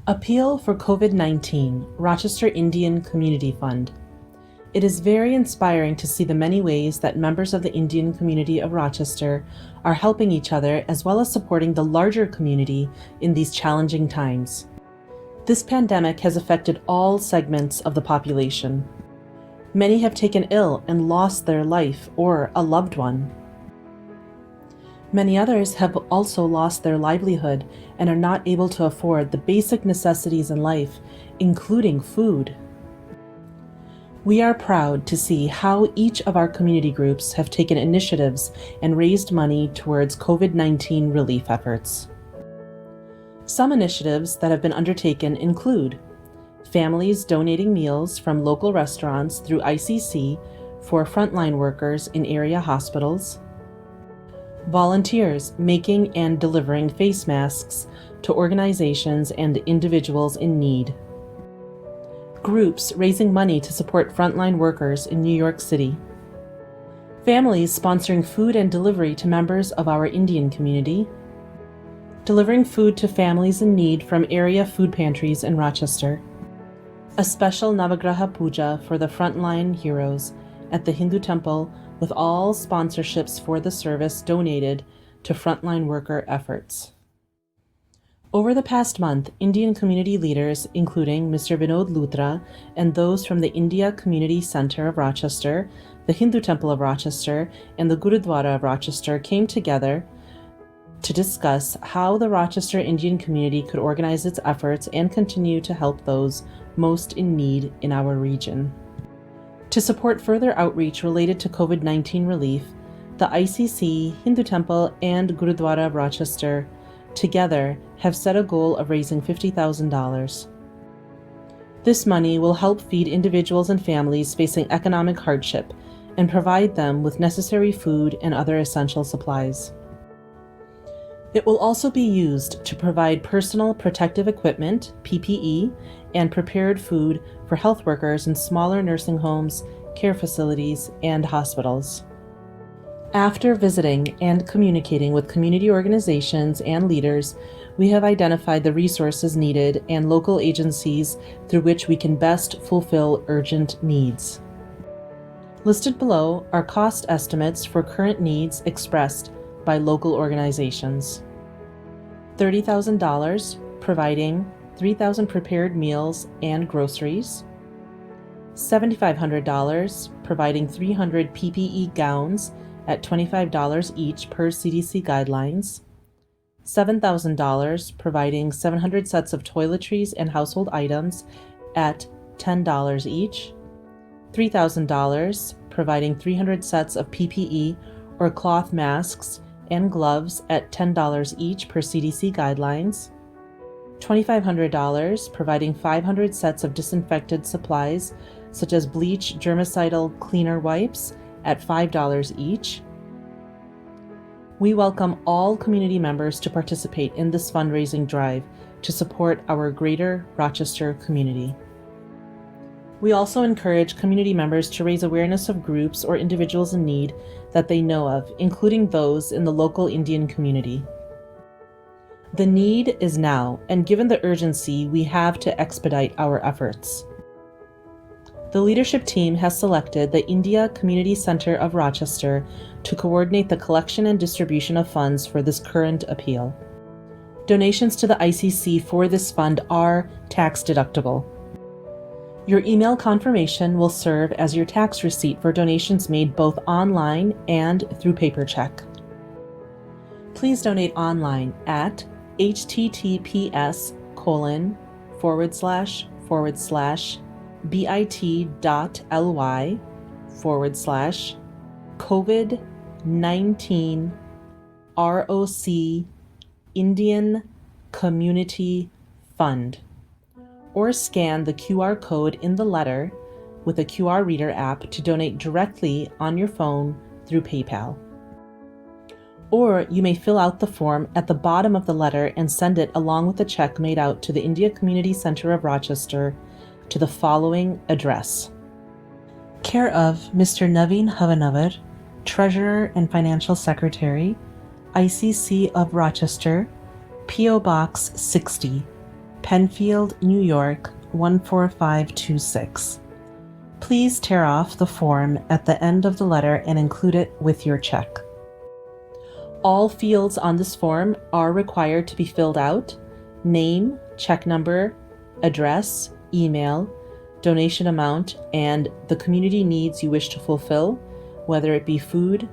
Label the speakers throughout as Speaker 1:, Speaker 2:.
Speaker 1: Appeal for COVID-19, Rochester Indian Community Fund. It is very inspiring to see the many ways that members of the Indian Community of Rochester are helping each other as well as supporting the larger community in these challenging times. This pandemic has affected all segments of the population. Many have taken ill and lost their life or a loved one. Many others have also lost their livelihood and are not able to afford the basic necessities in life, including food. We are proud to see how each of our community groups have taken initiatives and raised money towards COVID-19 relief efforts. Some initiatives that have been undertaken include families donating meals from local restaurants through ICC for frontline workers in area hospitals, volunteers making and delivering face masks to organizations and individuals in need, groups raising money to support frontline workers in New York City, families sponsoring food and delivery to members of our Indian community, delivering food to families in need from area food pantries in Rochester, a special Navagraha Puja for the frontline heroes at the Hindu temple with all sponsorships for the service donated to frontline worker efforts. Over the past month, Indian community leaders, including Mr. Vinod Luthra and those from the India Community Center of Rochester, the Hindu Temple of Rochester, and the Gurudwara of Rochester came together to discuss how the Rochester Indian community could organize its efforts and continue to help those most in need in our region. To support further outreach related to COVID-19 relief, the ICC, Hindu Temple, and Gurudwara of Rochester together have set a goal of raising $50,000. This money will help feed individuals and families facing economic hardship and provide them with necessary food and other essential supplies. It will also be used to provide personal protective equipment, PPE, and prepared food for health workers in smaller nursing homes, care facilities, and hospitals. After visiting and communicating with community organizations and leaders, we have identified the resources needed and local agencies through which we can best fulfill urgent needs. Listed below are cost estimates for current needs expressed by local organizations. $30,000, providing 3,000 prepared meals and groceries. $7,500, providing 300 PPE gowns at $25 each per CDC guidelines. $7,000, providing 700 sets of toiletries and household items at $10 each. $3,000, providing 300 sets of PPE or cloth masks and gloves at $10 each per CDC guidelines. $2,500, providing 500 sets of disinfected supplies such as bleach, germicidal cleaner wipes at $5 each. We welcome all community members to participate in this fundraising drive to support our greater Rochester community. We also encourage community members to raise awareness of groups or individuals in need that they know of, including those in the local Indian community. The need is now, and given the urgency, we have to expedite our efforts. The leadership team has selected the India Community Center of Rochester to coordinate the collection and distribution of funds for this current appeal. Donations to the ICC for this fund are tax deductible. Your email confirmation will serve as your tax receipt for donations made both online and through paper check. Please donate online at https://bit.ly/COVID-19 ROC Indian Community Fund, or scan the QR code in the letter with a QR reader app to donate directly on your phone through PayPal. Or you may fill out the form at the bottom of the letter and send it along with a check made out to the India Community Center of Rochester to the following address. Care of Mr. Naveen Havanavar, Treasurer and Financial Secretary, ICC of Rochester, P.O. Box 60, Penfield, New York 14526. Please tear off the form at the end of the letter and include it with your check. All fields on this form are required to be filled out: name, check number, address, email, donation amount, and the community needs you wish to fulfill, whether it be food,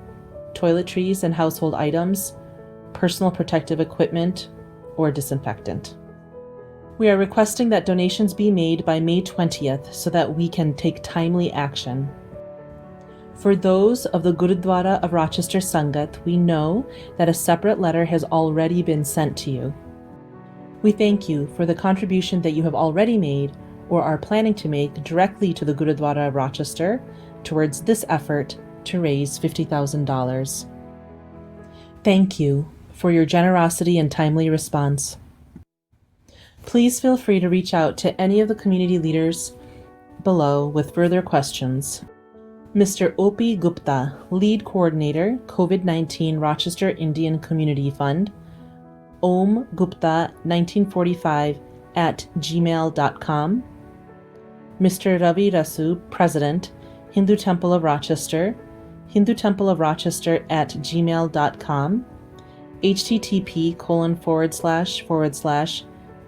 Speaker 1: toiletries and household items, personal protective equipment, or disinfectant. We are requesting that donations be made by May 20th so that we can take timely action. For those of the Gurudwara of Rochester Sangat, we know that a separate letter has already been sent to you. We thank you for the contribution that you have already made or are planning to make directly to the Gurudwara of Rochester towards this effort to raise $50,000. Thank you for your generosity and timely response. Please feel free to reach out to any of the community leaders below with further questions. Mr. Opi Gupta, Lead Coordinator, COVID-19 Rochester Indian Community Fund, Om Gupta 1945 at gmail.com. Mr. Ravi Rasu, President, Hindu Temple of Rochester, Hindu Temple of Rochester at gmail.com, http://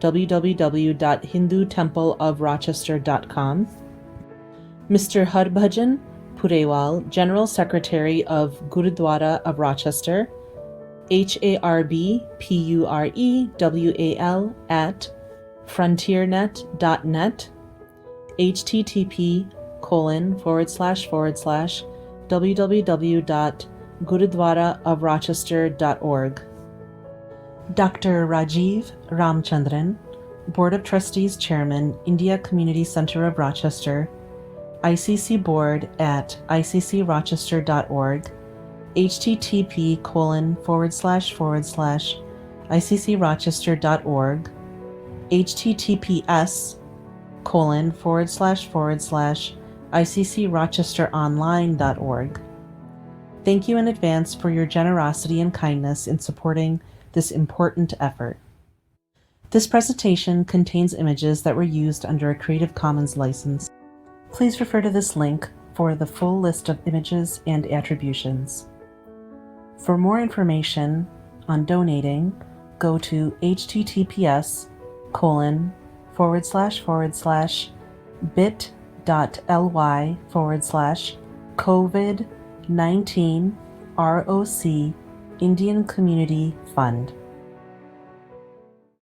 Speaker 1: www.hindutempleofrochester.com. Mr. Harbhajan Purewal, General Secretary of Gurudwara of Rochester, HARBPUREWAL at frontiernet.net, http:// www.gurudwaraofrochester.org. Dr. Rajiv Ramchandran, Board of Trustees Chairman, India Community Center of Rochester, ICC Board at iccrochester.org, http:// iccrochester.org, https:// iccrochesteronline.org. Thank you in advance for your generosity and kindness in supporting this important effort. This presentation contains images that were used under a Creative Commons license. Please refer to this link for the full list of images and attributions. For more information on donating, go to https://bit.ly/COVID-19 ROC Indian Community Fund.